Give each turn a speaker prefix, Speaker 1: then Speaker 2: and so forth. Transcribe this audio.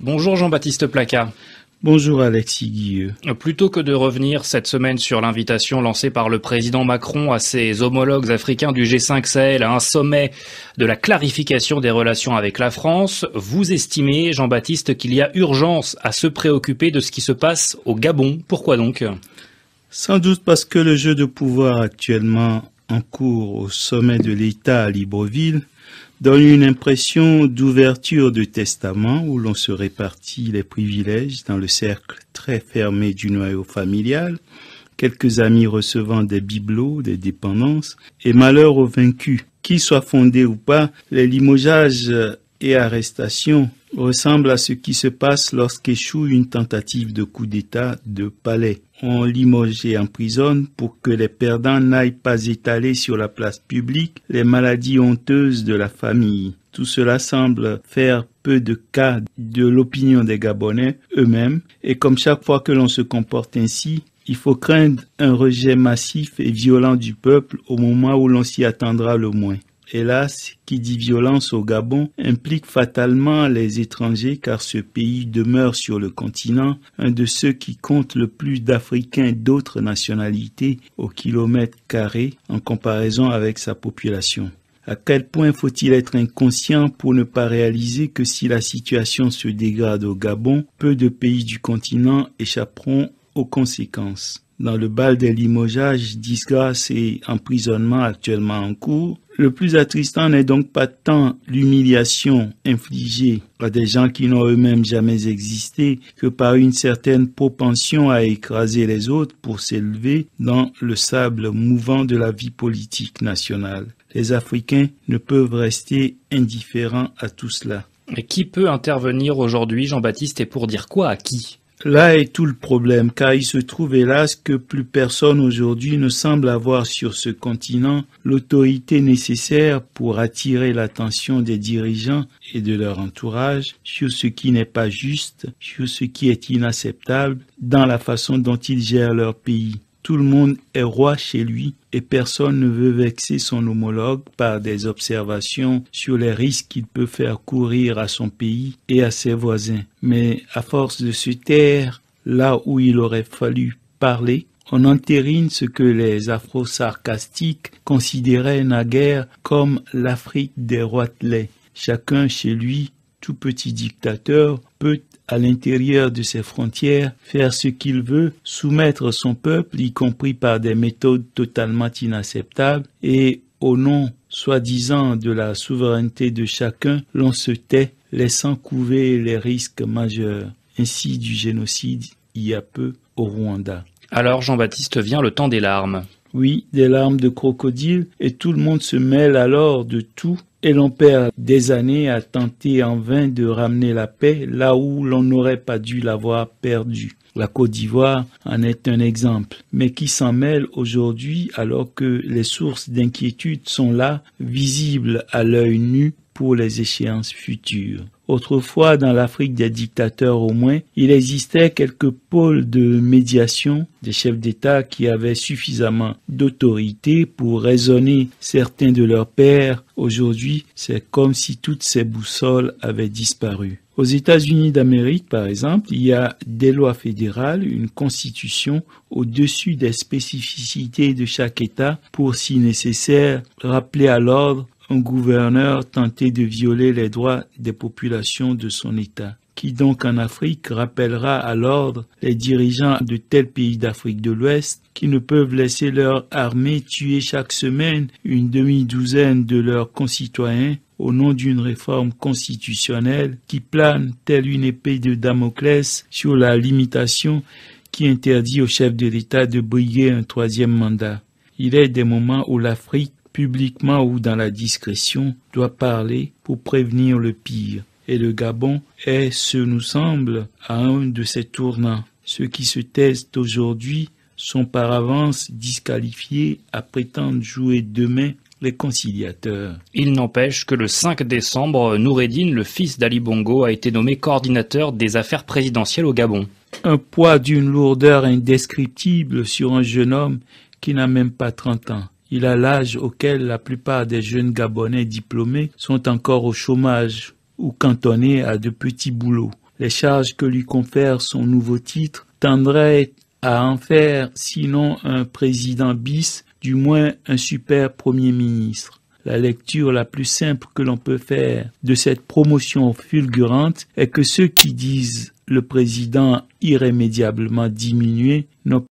Speaker 1: Bonjour Jean-Baptiste Placas.
Speaker 2: Bonjour Alexis Guilleux.
Speaker 1: Plutôt que de revenir cette semaine sur l'invitation lancée par le président Macron à ses homologues africains du G5 Sahel à un sommet de la clarification des relations avec la France, vous estimez, Jean-Baptiste, qu'il y a urgence à se préoccuper de ce qui se passe au Gabon. Pourquoi donc ?
Speaker 2: Sans doute parce que le jeu de pouvoir actuellement en cours au sommet de l'État à Libreville donne une impression d'ouverture de testament où l'on se répartit les privilèges dans le cercle très fermé du noyau familial, quelques amis recevant des bibelots, des dépendances, et malheur aux vaincus. Qu'ils soient fondés ou pas, les limogeages et arrestations ressemblent à ce qui se passe lorsqu'échoue une tentative de coup d'État de palais. On limoge et emprisonne pour que les perdants n'aillent pas étaler sur la place publique les maladies honteuses de la famille. Tout cela semble faire peu de cas de l'opinion des Gabonais eux-mêmes, et comme chaque fois que l'on se comporte ainsi, il faut craindre un rejet massif et violent du peuple au moment où l'on s'y attendra le moins. Hélas, qui dit violence au Gabon implique fatalement les étrangers car ce pays demeure sur le continent un de ceux qui comptent le plus d'Africains d'autres nationalités au kilomètre carré en comparaison avec sa population. À quel point faut-il être inconscient pour ne pas réaliser que si la situation se dégrade au Gabon, peu de pays du continent échapperont aux conséquences. Dans le bal des limogeages, disgrâce et emprisonnement actuellement en cours, le plus attristant n'est donc pas tant l'humiliation infligée à des gens qui n'ont eux-mêmes jamais existé que par une certaine propension à écraser les autres pour s'élever dans le sable mouvant de la vie politique nationale. Les Africains ne peuvent rester indifférents à tout cela.
Speaker 1: Mais qui peut intervenir aujourd'hui, Jean-Baptiste, et pour dire quoi à qui ?
Speaker 2: Là est tout le problème, car il se trouve hélas que plus personne aujourd'hui ne semble avoir sur ce continent l'autorité nécessaire pour attirer l'attention des dirigeants et de leur entourage sur ce qui n'est pas juste, sur ce qui est inacceptable dans la façon dont ils gèrent leur pays. Tout le monde est roi chez lui et personne ne veut vexer son homologue par des observations sur les risques qu'il peut faire courir à son pays et à ses voisins. Mais à force de se taire là où il aurait fallu parler, on entérine ce que les afro-sarcastiques considéraient naguère comme l'Afrique des roitelets. Chacun chez lui, tout petit dictateur, peut à l'intérieur de ses frontières, faire ce qu'il veut, soumettre son peuple, y compris par des méthodes totalement inacceptables, et au nom, soi-disant, de la souveraineté de chacun, l'on se tait, laissant couver les risques majeurs. Ainsi du génocide, il y a peu, au Rwanda.
Speaker 1: Alors, Jean-Baptiste, vient le temps des larmes.
Speaker 2: Oui, des larmes de crocodile, et tout le monde se mêle alors de tout, et l'on perd des années à tenter en vain de ramener la paix là où l'on n'aurait pas dû l'avoir perdue. La Côte d'Ivoire en est un exemple, mais qui s'en mêle aujourd'hui alors que les sources d'inquiétude sont là, visibles à l'œil nu pour les échéances futures. Autrefois, dans l'Afrique des dictateurs au moins, il existait quelques pôles de médiation des chefs d'État qui avaient suffisamment d'autorité pour raisonner certains de leurs pairs. Aujourd'hui, c'est comme si toutes ces boussoles avaient disparu. Aux États-Unis d'Amérique, par exemple, il y a des lois fédérales, une constitution au-dessus des spécificités de chaque État pour, si nécessaire, rappeler à l'ordre un gouverneur tenté de violer les droits des populations de son État. Qui donc en Afrique rappellera à l'ordre les dirigeants de tels pays d'Afrique de l'Ouest qui ne peuvent laisser leur armée tuer chaque semaine une demi-douzaine de leurs concitoyens au nom d'une réforme constitutionnelle qui plane telle une épée de Damoclès sur la limitation qui interdit au chef de l'État de briguer un troisième mandat. Il est des moments où l'Afrique, publiquement ou dans la discrétion, doit parler pour prévenir le pire. Et le Gabon est, ce nous semble, à un de ces tournants. Ceux qui se taisent aujourd'hui sont par avance disqualifiés à prétendre jouer demain les conciliateurs.
Speaker 1: Il n'empêche que le 5 décembre, Noureddine, le fils d'Ali Bongo, a été nommé coordinateur des affaires présidentielles au Gabon.
Speaker 2: Un poids d'une lourdeur indescriptible sur un jeune homme qui n'a même pas 30 ans. Il a l'âge auquel la plupart des jeunes Gabonais diplômés sont encore au chômage ou cantonnés à de petits boulots. Les charges que lui confère son nouveau titre tendraient à en faire, sinon un président bis, du moins un super premier ministre. La lecture la plus simple que l'on peut faire de cette promotion fulgurante est que ceux qui disent le président irrémédiablement diminué n'ont